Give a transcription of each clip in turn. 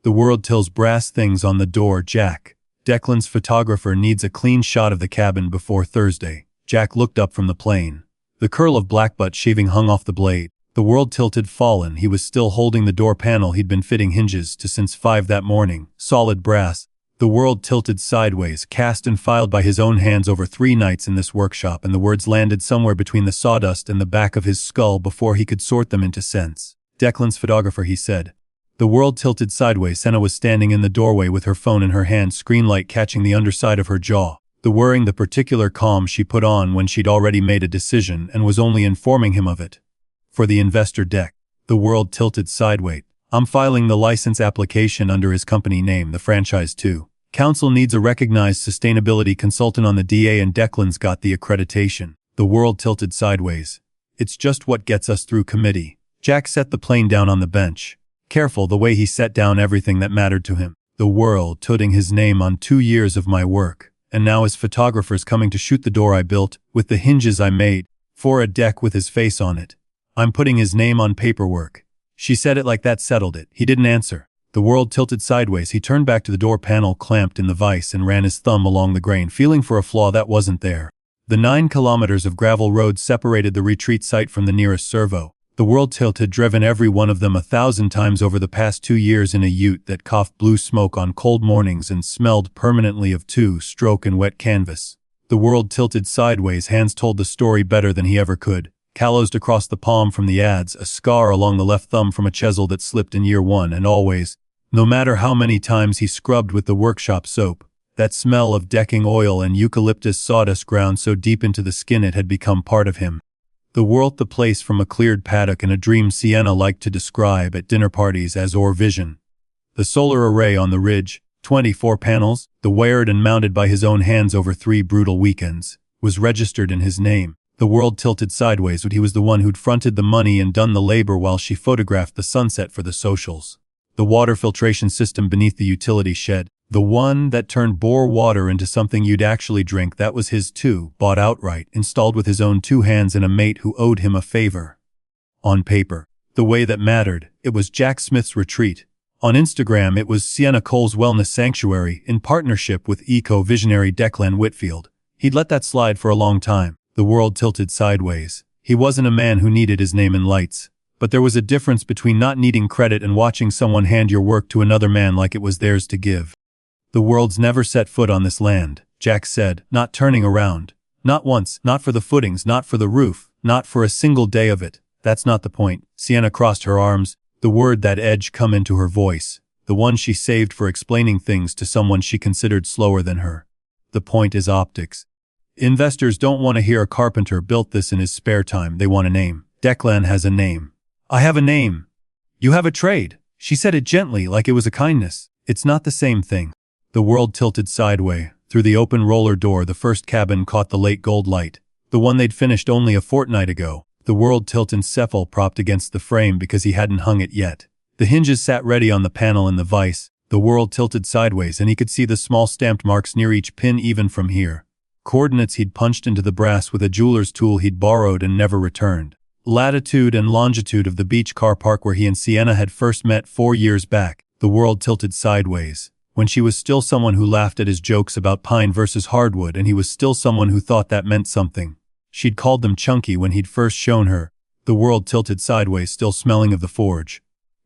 The world tilts brass things on the door. Jack. Declan's photographer needs a clean shot of the cabin before Thursday. Jack looked up from the plane. The curl of black butt shaving hung off the blade. The world tilted fallen. He was still holding the door panel he'd been fitting hinges to since 5 that morning. Solid brass. The world tilted sideways, cast and filed by his own hands over 3 nights in this workshop, and the words landed somewhere between the sawdust and the back of his skull before he could sort them into sense. Declan's photographer, he said. The world tilted sideways. Senna was standing in the doorway with her phone in her hand, screen light catching the underside of her jaw. The particular calm she put on when she'd already made a decision and was only informing him of it. For the investor deck. The world tilted sideways. I'm filing the license application under his company name, the franchise too. Council needs a recognized sustainability consultant on the DA, and Declan's got the accreditation. The world tilted sideways. It's just what gets us through committee. Jack set the plane down on the bench. Careful the way he set down everything that mattered to him. The world putting his name on 2 years of my work. And now his photographer's coming to shoot the door I built, with the hinges I made, for a deck with his face on it. I'm putting his name on paperwork. She said it like that settled it. He didn't answer. The world tilted sideways. He turned back to the door panel clamped in the vise and ran his thumb along the grain, feeling for a flaw that wasn't there. The 9 kilometers of gravel road separated the retreat site from the nearest servo. The world tilt had driven every one of them 1,000 times over the past 2 years in a ute that coughed blue smoke on cold mornings and smelled permanently of 2-stroke and wet canvas. The world tilted sideways. Hands told the story better than he ever could. Callosed across the palm from the ads, a scar along the left thumb from a chisel that slipped in year 1, and always, no matter how many times he scrubbed with the workshop soap, that smell of decking oil and eucalyptus sawdust ground so deep into the skin it had become part of him. The world the place from a cleared paddock and a dream Sienna liked to describe at dinner parties as or vision. The solar array on the ridge, 24 panels, the wired and mounted by his own hands over 3 brutal weekends, was registered in his name. The world tilted sideways, but he was the one who'd fronted the money and done the labor while she photographed the sunset for the socials. The water filtration system beneath the utility shed, the one that turned bore water into something you'd actually drink, that was his too, bought outright, installed with his own 2 hands and a mate who owed him a favor. On paper, the way that mattered, it was Jack Smith's retreat. On Instagram, it was Sienna Cole's wellness sanctuary in partnership with eco-visionary Declan Whitfield. He'd let that slide for a long time. The world tilted sideways. He wasn't a man who needed his name in lights. But there was a difference between not needing credit and watching someone hand your work to another man like it was theirs to give. The world's never set foot on this land, Jack said, not turning around. Not once, not for the footings, not for the roof, not for a single day of it. That's not the point. Sienna crossed her arms, the word that edge come into her voice, the one she saved for explaining things to someone she considered slower than her. The point is optics. Investors don't want to hear a carpenter built this in his spare time. They want a name. Declan has a name. I have a name. You have a trade. She said it gently, like it was a kindness. It's not the same thing. The world tilted sideways. Through the open roller door, the first cabin caught the late gold light. The one they'd finished only a fortnight ago. The world tilted encephal propped against the frame because he hadn't hung it yet. The hinges sat ready on the panel in the vise. The world tilted sideways, and he could see the small stamped marks near each pin even from here. Coordinates he'd punched into the brass with a jeweler's tool he'd borrowed and never returned. Latitude and longitude of the beach car park where he and Sienna had first met 4 years back. The world tilted sideways. When she was still someone who laughed at his jokes about pine versus hardwood, and he was still someone who thought that meant something. She'd called them chunky when he'd first shown her. The world tilted sideways, still smelling of the forge.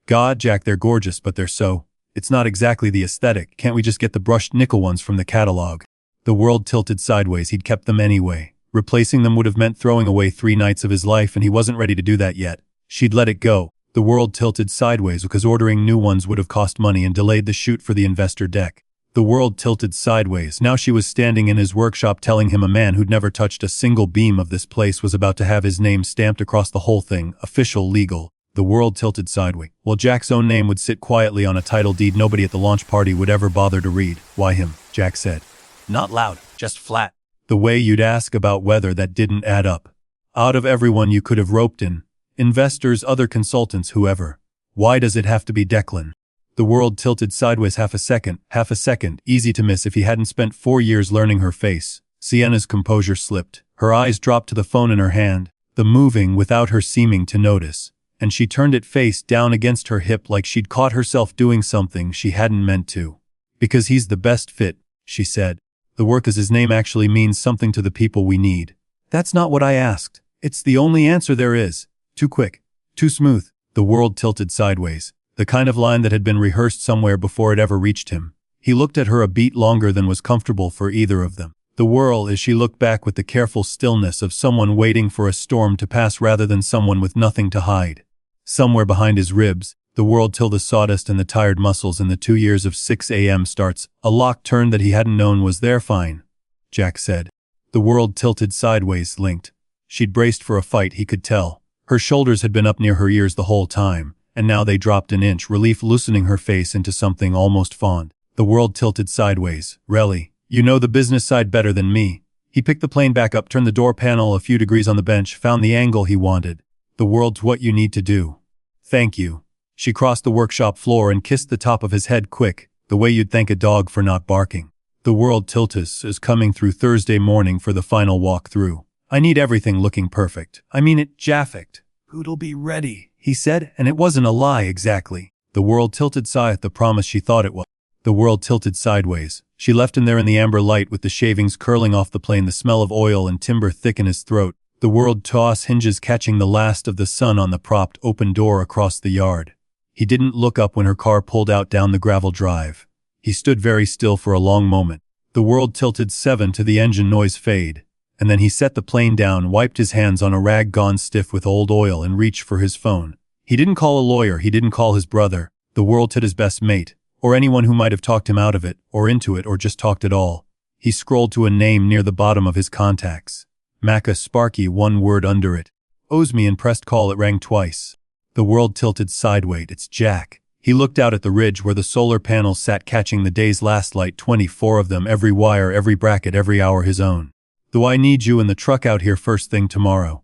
God, Jack, they're gorgeous, but they're so. It's not exactly the aesthetic. Can't we just get the brushed nickel ones from the catalog? The world tilted sideways. He'd kept them anyway. Replacing them would have meant throwing away 3 nights of his life, and he wasn't ready to do that yet. She'd let it go. The world tilted sideways because ordering new ones would have cost money and delayed the shoot for the investor deck. The world tilted sideways. Now she was standing in his workshop telling him a man who'd never touched a single beam of this place was about to have his name stamped across the whole thing, official, legal. The world tilted sideways. While Jack's own name would sit quietly on a title deed nobody at the launch party would ever bother to read. Why him? Jack said. Not loud, just flat. The way you'd ask about weather that didn't add up. Out of everyone you could have roped in. Investors, other consultants, whoever. Why does it have to be Declan? The world tilted sideways. Half a second, easy to miss if he hadn't spent 4 years learning her face. Sienna's composure slipped. Her eyes dropped to the phone in her hand, the moving without her seeming to notice. and she turned it face down against her hip like she'd caught herself doing something she hadn't meant to. Because he's the best fit, she said. The work as his name actually means something to the people we need. That's not what I asked. It's the only answer there is. Too quick. Too smooth. The world tilted sideways. The kind of line that had been rehearsed somewhere before it ever reached him. He looked at her a beat longer than was comfortable for either of them. The whirl as she looked back with the careful stillness of someone waiting for a storm to pass rather than someone with nothing to hide. Somewhere behind his ribs, the world till the sawdust and the tired muscles in the 2 years of 6 a.m. starts, a lock turned that he hadn't known was there. Fine, Jack said. The world tilted sideways, linked. She'd braced for a fight, he could tell. Her shoulders had been up near her ears the whole time, and now they dropped an inch, relief loosening her face into something almost fond. The world tilted sideways. Really, you know the business side better than me. He picked the plane back up, turned the door panel a few degrees on the bench, found the angle he wanted. The world's what you need to do. Thank you. She crossed the workshop floor and kissed the top of his head quick, the way you'd thank a dog for not barking. The world tiltus is coming through Thursday morning for the final walk-through. I need everything looking perfect. I mean it, Jaffect. Who'll be ready, he said, and it wasn't a lie exactly. The world tilted sigh at the promise she thought it was. The world tilted sideways. She left him there in the amber light with the shavings curling off the plane, the smell of oil and timber thick in his throat. The world toss hinges catching the last of the sun on the propped open door across the yard. He didn't look up when her car pulled out down the gravel drive. He stood very still for a long moment. The world tilted 7 to the engine noise fade, and then he set the plane down, wiped his hands on a rag gone stiff with old oil, and reached for his phone. He didn't call a lawyer, he didn't call his brother, the world tit his best mate, or anyone who might have talked him out of it, or into it, or just talked at all. He scrolled to a name near the bottom of his contacts. Macca, Sparky, one word under it. Owes me, and pressed call. It rang twice. The world tilted sideways. It's Jack. He looked out at the ridge where the solar panels sat, catching the day's last light, 24 of them, every wire, every bracket, every hour his own. Though I need you in the truck out here first thing tomorrow.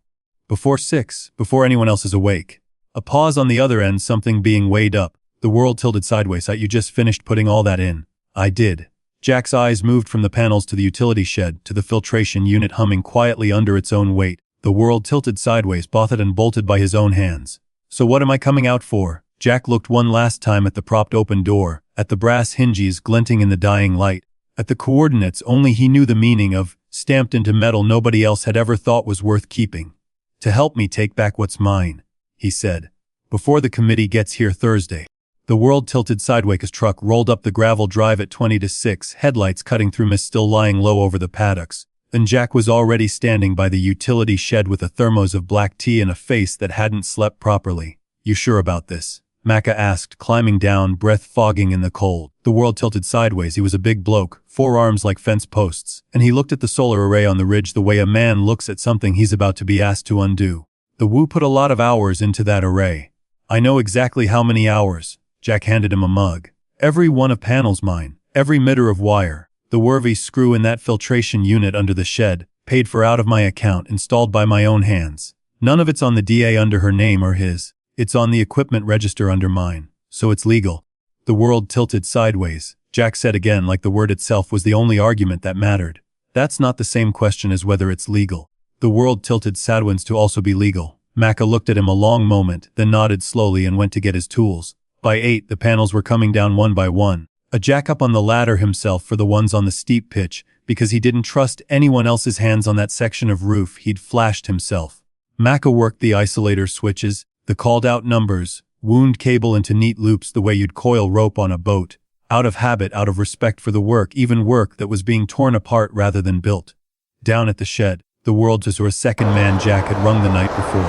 Before 6, before anyone else is awake. A pause on the other end, something being weighed up. The world tilted sideways. You just finished putting all that in. I did. Jack's eyes moved from the panels to the utility shed, to the filtration unit humming quietly under its own weight. The world tilted sideways, bothed and bolted by his own hands. So what am I coming out for? Jack looked one last time at the propped open door, at the brass hinges glinting in the dying light, at the coordinates only he knew the meaning of, stamped into metal nobody else had ever thought was worth keeping. To help me take back what's mine, he said. Before the committee gets here Thursday. The world tilted sideways. Truck rolled up the gravel drive at 20 to 6, headlights cutting through mist still lying low over the paddocks, and Jack was already standing by the utility shed with a thermos of black tea and a face that hadn't slept properly. You sure about this? Macca asked, climbing down, breath fogging in the cold. The world tilted sideways. He was a big bloke, 4 arms like fence posts, and he looked at the solar array on the ridge the way a man looks at something he's about to be asked to undo. The Wu put a lot of hours into that array. I know exactly how many hours. Jack handed him a mug. Every one of panels mine, every meter of wire, the worthy screw in that filtration unit under the shed, paid for out of my account, installed by my own hands. None of it's on the DA under her name or his. It's on the equipment register under mine, so it's legal. The world tilted sideways. Jack said again, like the word itself was the only argument that mattered. That's not the same question as whether it's legal. The world tilted sideways to also be legal. Macca looked at him a long moment, then nodded slowly and went to get his tools. By 8, the panels were coming down one by one. A Jack up on the ladder himself for the ones on the steep pitch, because he didn't trust anyone else's hands on that section of roof he'd flashed himself. Macca worked the isolator switches, the called-out numbers, wound cable into neat loops the way you'd coil rope on a boat, out of habit, out of respect for the work, even work that was being torn apart rather than built. Down at the shed, the world's or a second man Jack had rung the night before.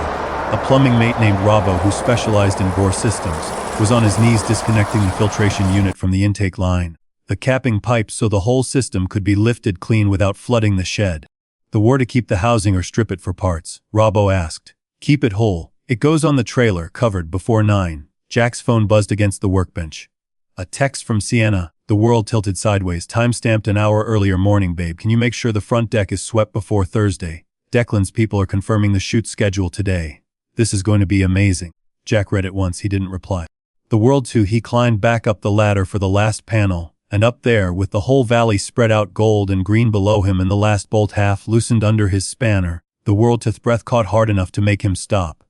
A plumbing mate named Robbo, who specialized in bore systems, was on his knees disconnecting the filtration unit from the intake line, the capping pipes so the whole system could be lifted clean without flooding the shed. The war to keep the housing or strip it for parts, Robbo asked. Keep it whole. It goes on the trailer, covered, before 9. Jack's phone buzzed against the workbench. A text from Sienna. The world tilted sideways. Time-stamped an hour earlier. Morning, babe. Can you make sure the front deck is swept before Thursday? Declan's people are confirming the shoot schedule today. This is going to be amazing. Jack read it once. He didn't reply. The world too. He climbed back up the ladder for the last panel, and up there, with the whole valley spread out gold and green below him and the last bolt half loosened under his spanner, the world tooth breath caught hard enough to make him stop.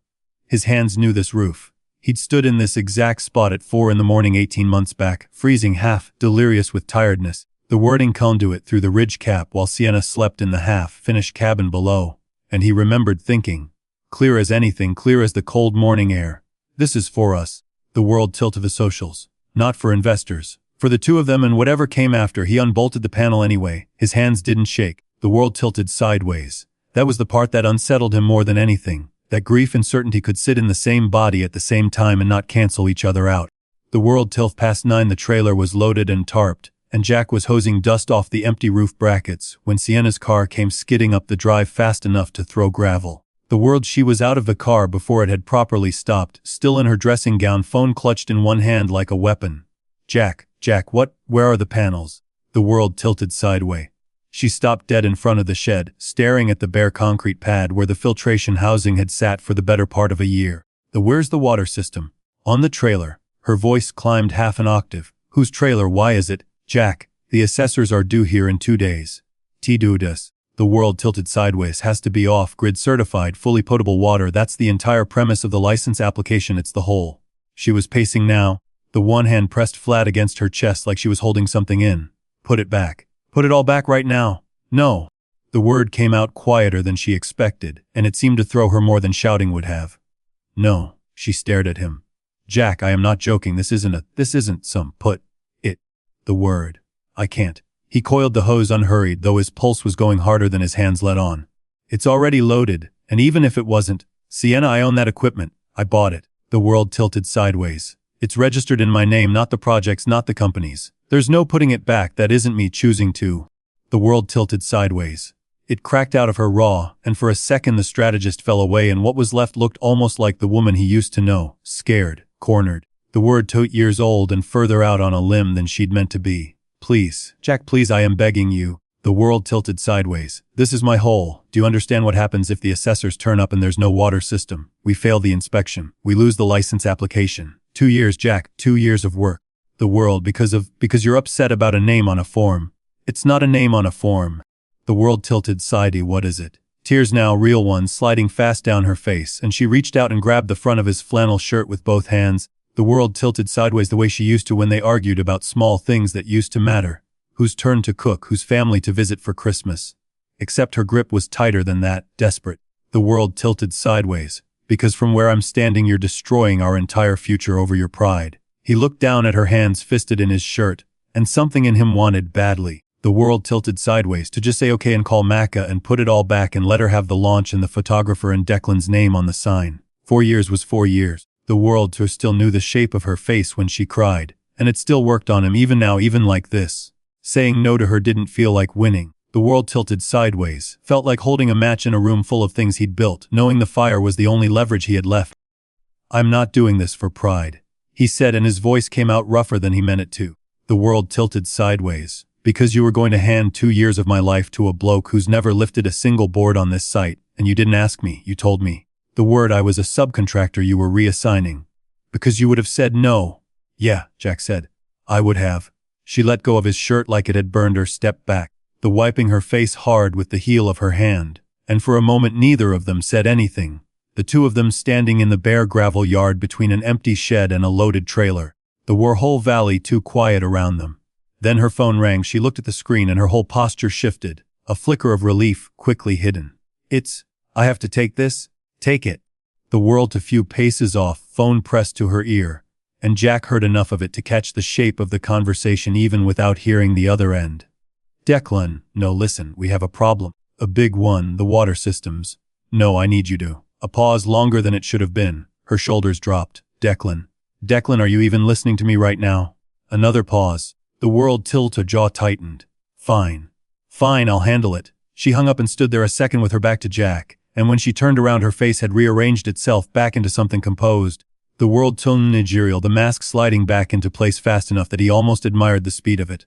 His hands knew this roof. He'd stood in this exact spot at 4 in the morning 18 months back, freezing, half delirious with tiredness. The wording conduit through the ridge cap while Sienna slept in the half-finished cabin below. And he remembered thinking, clear as anything, clear as the cold morning air, this is for us. The world tilt of the socials. Not for investors. For the two of them and whatever came after. He unbolted the panel anyway. His hands didn't shake. The world tilted sideways. That was the part that unsettled him more than anything. That grief and certainty could sit in the same body at the same time and not cancel each other out. The world tilt past 9. The trailer was loaded and tarped, and Jack was hosing dust off the empty roof brackets when Sienna's car came skidding up the drive fast enough to throw gravel. The world she was out of the car before it had properly stopped, still in her dressing gown, phone clutched in one hand like a weapon. Jack, what? Where are the panels? The world tilted sideways. She stopped dead in front of the shed, staring at the bare concrete pad where the filtration housing had sat for the better part of a year. Where's the water system? On the trailer. Her voice climbed half an octave. Whose trailer? Why is it? Jack, the assessors are due here in 2 days. T-do-das. The world tilted sideways. Has to be off-grid certified, fully potable water. That's the entire premise of the license application. It's the whole. She was pacing now, the one hand pressed flat against her chest like she was holding something in. Put it back. Put it all back right now. No. The word came out quieter than she expected, and it seemed to throw her more than shouting would have. No. She stared at him. Jack, I am not joking. This isn't some put it. The word. I can't. He coiled the hose unhurried, though his pulse was going harder than his hands let on. It's already loaded, and even if it wasn't, Sienna, I own that equipment. I bought it. The world tilted sideways. It's registered in my name, not the project's, not the company's. There's no putting it back. That isn't me choosing to. The world tilted sideways. It cracked out of her raw, and for a second the strategist fell away and what was left looked almost like the woman he used to know, scared, cornered. The word 2 years old and further out on a limb than she'd meant to be. Please, Jack, please, I am begging you. The world tilted sideways. This is my hole. Do you understand what happens if the assessors turn up and there's no water system? We fail the inspection. We lose the license application. 2 years, Jack, 2 years of work. The world, because you're upset about a name on a form. It's not a name on a form. The world tilted sidey. What is it? Tears now, real ones, sliding fast down her face, and she reached out and grabbed the front of his flannel shirt with both hands. The world tilted sideways the way she used to when they argued about small things that used to matter. Whose turn to cook, whose family to visit for Christmas. Except her grip was tighter than that, desperate. The world tilted sideways. Because from where I'm standing you're destroying our entire future over your pride. He looked down at her hands fisted in his shirt, and something in him wanted badly. The world tilted sideways to just say okay and call Macca and put it all back and let her have the launch and the photographer and Declan's name on the sign. 4 years was 4 years. The world too still knew the shape of her face when she cried, and it still worked on him even now, even like this. Saying no to her didn't feel like winning. The world tilted sideways, felt like holding a match in a room full of things he'd built, knowing the fire was the only leverage he had left. I'm not doing this for pride, he said, and his voice came out rougher than he meant it to. The world tilted sideways. Because you were going to hand 2 years of my life to a bloke who's never lifted a single board on this site, and you didn't ask me, you told me. The word I was a subcontractor you were reassigning. Because you would have said no. Yeah, Jack said. I would have. She let go of his shirt like it had burned her, stepped back, the wiping her face hard with the heel of her hand, and for a moment neither of them said anything. The two of them standing in the bare gravel yard between an empty shed and a loaded trailer. The whole valley too quiet around them. Then her phone rang. She looked at the screen and her whole posture shifted, a flicker of relief quickly hidden. I have to take this? Take it. The world a few paces off, phone pressed to her ear, and Jack heard enough of it to catch the shape of the conversation even without hearing the other end. Declan, no, listen, we have a problem. A big one, the water systems. No, I need you to. A pause longer than it should have been. Her shoulders dropped. Declan, are you even listening to me right now? Another pause. The world tilt, her jaw tightened. Fine, I'll handle it. She hung up and stood there a second with her back to Jack, and when she turned around her face had rearranged itself back into something composed. The world turned managerial, the mask sliding back into place fast enough that he almost admired the speed of it.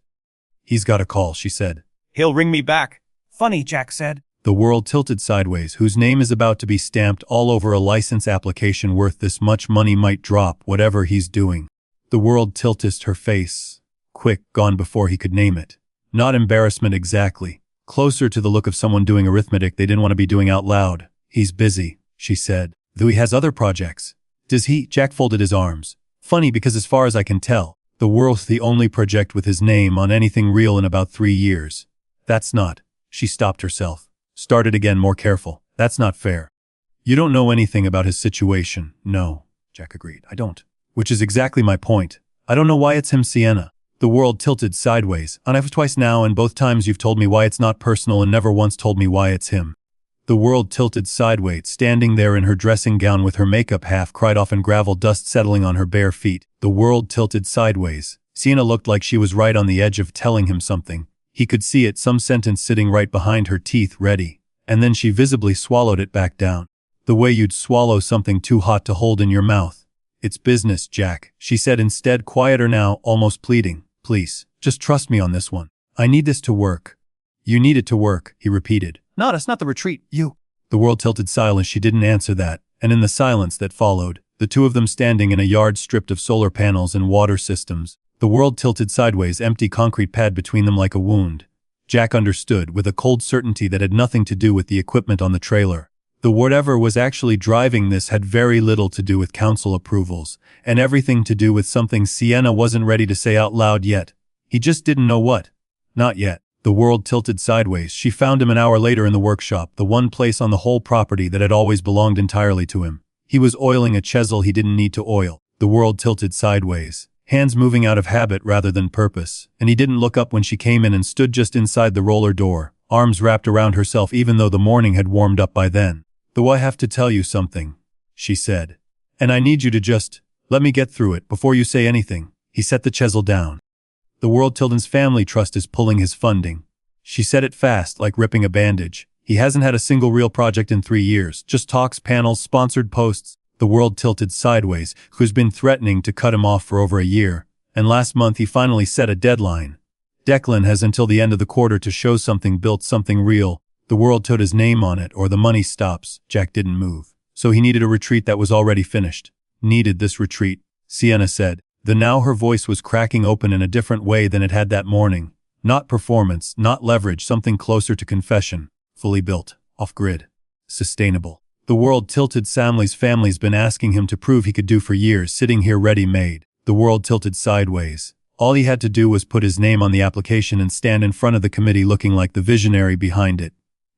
He's got a call, she said. He'll ring me back. Funny, Jack said. The world tilted sideways, whose name is about to be stamped all over a license application worth this much money might drop whatever he's doing. The world tilted her face. Quick, gone before he could name it. Not embarrassment exactly. Closer to the look of someone doing arithmetic they didn't want to be doing out loud. He's busy, she said. Though he has other projects. Does he? Jack folded his arms. Funny because as far as I can tell, the world's the only project with his name on anything real in about 3 years. That's not. She stopped herself. Started again more careful. That's not fair. You don't know anything about his situation. No, Jack agreed. I don't. Which is exactly my point. I don't know why it's him, Sienna. The world tilted sideways. And I've twice now, and both times you've told me why it's not personal and never once told me why it's him. The world tilted sideways, standing there in her dressing gown with her makeup half cried off and gravel dust settling on her bare feet. The world tilted sideways. Sienna looked like she was right on the edge of telling him something. He could see it, some sentence sitting right behind her teeth, ready. And then she visibly swallowed it back down. The way you'd swallow something too hot to hold in your mouth. It's business, Jack, she said instead, quieter now, almost pleading. Please, just trust me on this one. I need this to work. You need it to work, he repeated. Not us, not the retreat, you. The world tilted silent. She didn't answer that, and in the silence that followed, the two of them standing in a yard stripped of solar panels and water systems, the world tilted sideways, empty concrete pad between them like a wound. Jack understood, with a cold certainty that had nothing to do with the equipment on the trailer. The whatever was actually driving this had very little to do with council approvals, and everything to do with something Sienna wasn't ready to say out loud yet. He just didn't know what. Not yet. The world tilted sideways. She found him an hour later in the workshop, the one place on the whole property that had always belonged entirely to him. He was oiling a chisel he didn't need to oil. The world tilted sideways, hands moving out of habit rather than purpose, and he didn't look up when she came in and stood just inside the roller door, arms wrapped around herself even though the morning had warmed up by then. Though I have to tell you something, she said. And I need you to just let me get through it before you say anything. He set the chisel down. The world Tilden's family trust is pulling his funding. She said it fast, like ripping a bandage. He hasn't had a single real project in 3 years, just talks, panels, sponsored posts. The world tilted sideways, who's been threatening to cut him off for over a year. And last month he finally set a deadline. Declan has until the end of the quarter to show something, built something real. The world told his name on it or the money stops. Jack didn't move. So he needed a retreat that was already finished. Needed this retreat, Sienna said. Now her voice was cracking open in a different way than it had that morning. Not performance, not leverage, something closer to confession. Fully built, off-grid, sustainable. The world tilted Samley's family's been asking him to prove he could do for years, sitting here ready-made. The world tilted sideways. All he had to do was put his name on the application and stand in front of the committee looking like the visionary behind it.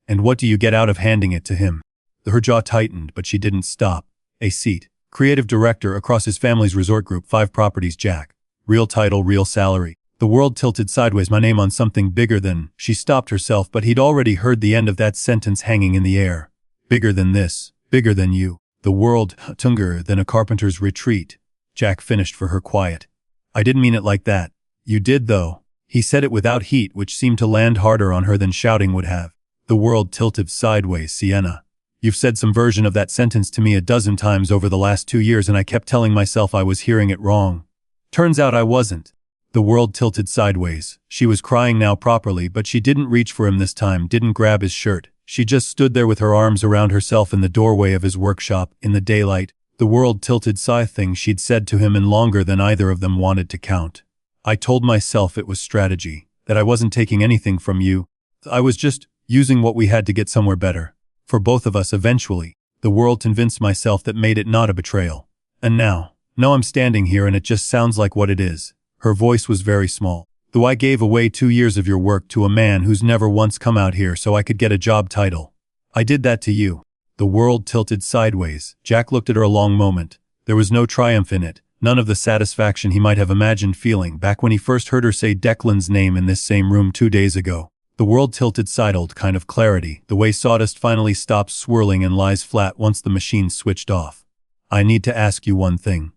And what do you get out of handing it to him? Her jaw tightened, but she didn't stop. A seat. Creative director across his family's resort group, 5 properties, Jack. Real title, real salary. The world tilted sideways, my name on something bigger than. She stopped herself, but he'd already heard the end of that sentence hanging in the air. Bigger than this. Bigger than you. The world, tunger than a carpenter's retreat. Jack finished for her quiet. I didn't mean it like that. You did though. He said it without heat, which seemed to land harder on her than shouting would have. The world tilted sideways, Sienna. You've said some version of that sentence to me a dozen times over the last 2 years and I kept telling myself I was hearing it wrong. Turns out I wasn't. The world tilted sideways. She was crying now properly, but she didn't reach for him this time, didn't grab his shirt. She just stood there with her arms around herself in the doorway of his workshop, in the daylight. The world tilted sigh thing she'd said to him in longer than either of them wanted to count. I told myself it was strategy, that I wasn't taking anything from you. I was just using what we had to get somewhere better. For both of us eventually. The world convinced myself that made it not a betrayal. And now I'm standing here and it just sounds like what it is. Her voice was very small. Though I gave away 2 years of your work to a man who's never once come out here so I could get a job title. I did that to you. The world tilted sideways. Jack looked at her a long moment. There was no triumph in it, none of the satisfaction he might have imagined feeling back when he first heard her say Declan's name in this same room 2 days ago. The world tilted sidled, kind of clarity, the way sawdust finally stops swirling and lies flat once the machine switched off. I need to ask you one thing,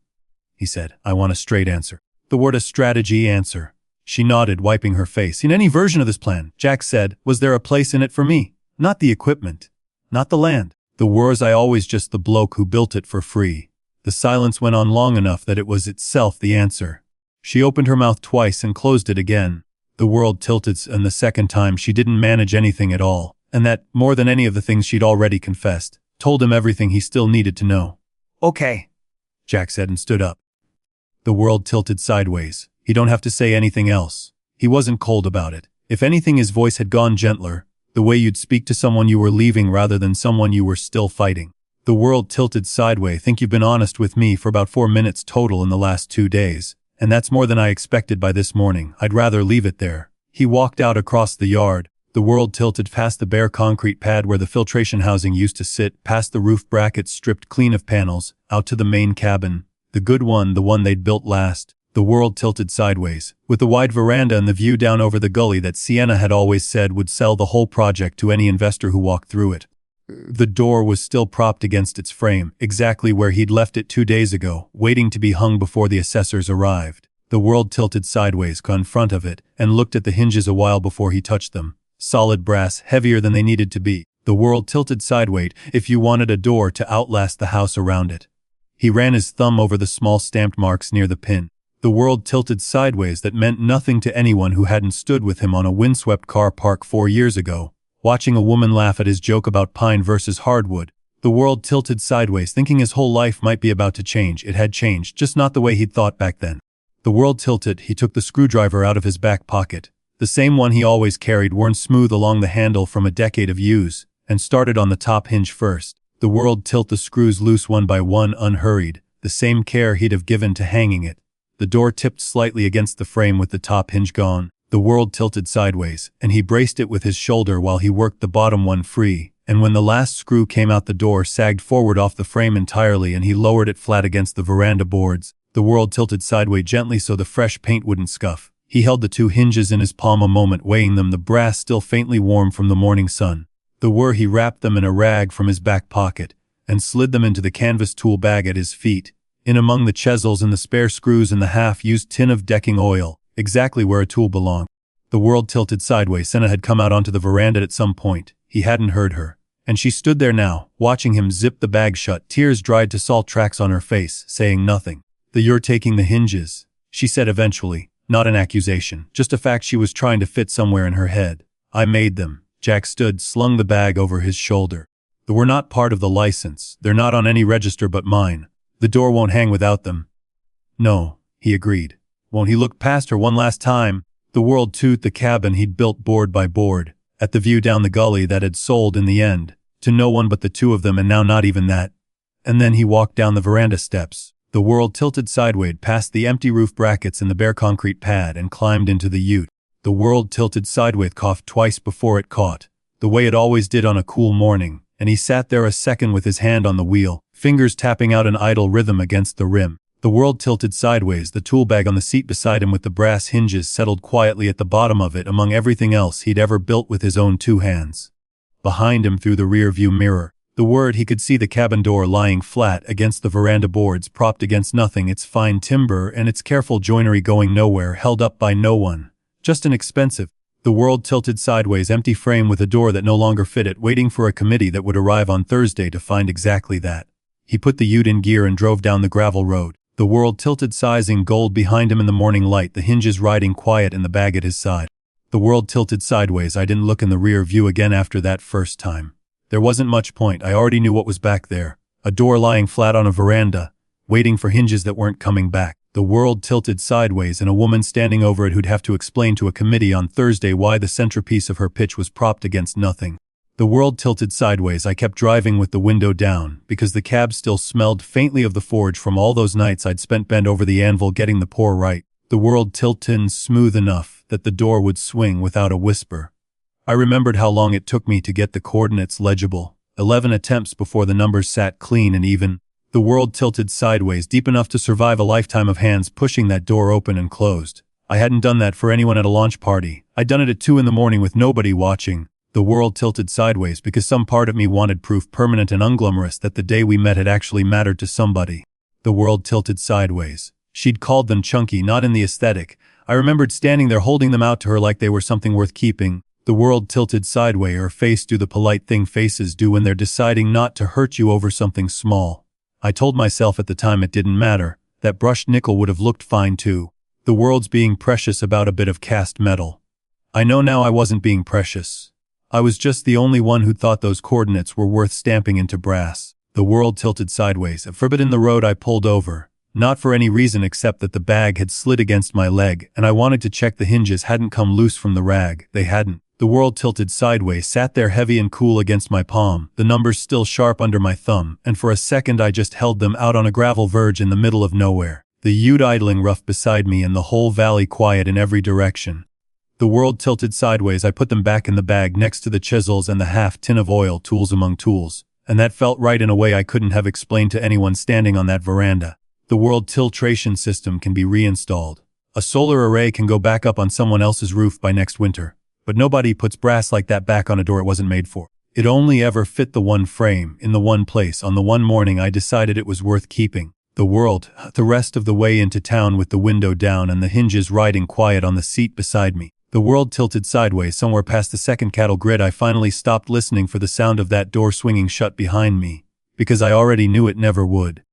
he said. I want a straight answer. The word a strategy answer. She nodded, wiping her face. In any version of this plan, Jack said, was there a place in it for me? Not the equipment. Not the land. The wars I always just the bloke who built it for free. The silence went on long enough that it was itself the answer. She opened her mouth twice and closed it again. The world tilted, and the second time she didn't manage anything at all, and that, more than any of the things she'd already confessed, told him everything he still needed to know. Okay, Jack said and stood up. The world tilted sideways. You don't have to say anything else. He wasn't cold about it. If anything, his voice had gone gentler, the way you'd speak to someone you were leaving rather than someone you were still fighting. The world tilted sideways. Think you've been honest with me for about 4 minutes total in the last 2 days, and that's more than I expected by this morning. I'd rather leave it there. He walked out across the yard. The world tilted past the bare concrete pad where the filtration housing used to sit, past the roof brackets stripped clean of panels, out to the main cabin. The good one, the one they'd built last. The world tilted sideways, with the wide veranda and the view down over the gully that Sienna had always said would sell the whole project to any investor who walked through it. The door was still propped against its frame, exactly where he'd left it 2 days ago, waiting to be hung before the assessors arrived. The world tilted sideways in front of it, and looked at the hinges a while before he touched them. Solid brass, heavier than they needed to be. The world tilted sideways if you wanted a door to outlast the house around it. He ran his thumb over the small stamped marks near the pin. The world tilted sideways that meant nothing to anyone who hadn't stood with him on a windswept car park 4 years ago, watching a woman laugh at his joke about pine versus hardwood. The world tilted sideways, thinking his whole life might be about to change. It had changed, just not the way he'd thought back then. The world tilted. He took the screwdriver out of his back pocket, the same one he always carried, worn smooth along the handle from a decade of use, and started on the top hinge first. The world tilt the screws loose one by one, unhurried, the same care he'd have given to hanging it. The door tipped slightly against the frame with the top hinge gone. The world tilted sideways, and he braced it with his shoulder while he worked the bottom one free, and when the last screw came out, the door sagged forward off the frame entirely and he lowered it flat against the veranda boards. The world tilted sideways gently so the fresh paint wouldn't scuff. He held the 2 hinges in his palm a moment, weighing them, the brass still faintly warm from the morning sun. He wrapped them in a rag from his back pocket, and slid them into the canvas tool bag at his feet, in among the chisels and the spare screws and the half-used tin of decking oil, exactly where a tool belonged. The world tilted sideways. Senna had come out onto the veranda at some point. He hadn't heard her, and she stood there now, watching him zip the bag shut, tears dried to salt tracks on her face, saying nothing. "You're taking the hinges," she said eventually, not an accusation, just a fact she was trying to fit somewhere in her head. "I made them." Jack stood, slung the bag over his shoulder. "They were not part of the license. They're not on any register but mine. The door won't hang without them." "No," he agreed. Won't he look past her one last time? The world toot the cabin he'd built board by board, at the view down the gully that had sold in the end, to no one but the 2 of them, and now not even that. And then he walked down the veranda steps. The world tilted sideways past the empty roof brackets and the bare concrete pad and climbed into the ute. The world tilted sideways, coughed twice before it caught, the way it always did on a cool morning, and he sat there a second with his hand on the wheel, fingers tapping out an idle rhythm against the rim. The world tilted sideways, the tool bag on the seat beside him with the brass hinges settled quietly at the bottom of it among everything else he'd ever built with his own 2 hands. Behind him through the rear view mirror, he could see the cabin door lying flat against the veranda boards, propped against nothing, its fine timber and its careful joinery going nowhere, held up by no one, just an expensive. The world tilted sideways, empty frame with a door that no longer fit it, waiting for a committee that would arrive on Thursday to find exactly that. He put the ute in gear and drove down the gravel road. The world tilted sizing gold behind him in the morning light, the hinges riding quiet in the bag at his side. The world tilted sideways. I didn't look in the rear view again after that first time. There wasn't much point. I already knew what was back there. A door lying flat on a veranda, waiting for hinges that weren't coming back. The world tilted sideways and a woman standing over it who'd have to explain to a committee on Thursday why the centerpiece of her pitch was propped against nothing. The world tilted sideways. I kept driving with the window down, because the cab still smelled faintly of the forge from all those nights I'd spent bent over the anvil getting the pour right. The world tilted smooth enough that the door would swing without a whisper. I remembered how long it took me to get the coordinates legible. 11 attempts before the numbers sat clean and even. The world tilted sideways, deep enough to survive a lifetime of hands pushing that door open and closed. I hadn't done that for anyone at a launch party. I'd done it at 2 a.m. with nobody watching. The world tilted sideways because some part of me wanted proof, permanent and unglamorous, that the day we met had actually mattered to somebody. The world tilted sideways. She'd called them chunky, not in the aesthetic. I remembered standing there holding them out to her like they were something worth keeping. The world tilted sideways, her face do the polite thing faces do when they're deciding not to hurt you over something small. I told myself at the time it didn't matter. That brushed nickel would have looked fine too. The world's being precious about a bit of cast metal. I know now I wasn't being precious. I was just the only one who thought those coordinates were worth stamping into brass. The world tilted sideways. A forbid in the road I pulled over. Not for any reason except that the bag had slid against my leg and I wanted to check the hinges hadn't come loose from the rag. They hadn't. The world tilted sideways, sat there heavy and cool against my palm, the numbers still sharp under my thumb, and for a second I just held them out on a gravel verge in the middle of nowhere. The ute idling rough beside me and the whole valley quiet in every direction. The world tilted sideways, I put them back in the bag next to the chisels and the half tin of oil, tools among tools, and that felt right in a way I couldn't have explained to anyone standing on that veranda. The world tiltration system can be reinstalled. A solar array can go back up on someone else's roof by next winter. But nobody puts brass like that back on a door it wasn't made for. It only ever fit the one frame, in the one place. On the one morning I decided it was worth keeping. The world, the rest of the way into town with the window down and the hinges riding quiet on the seat beside me. The world tilted sideways somewhere past the second cattle grid. I finally stopped listening for the sound of that door swinging shut behind me, because I already knew it never would.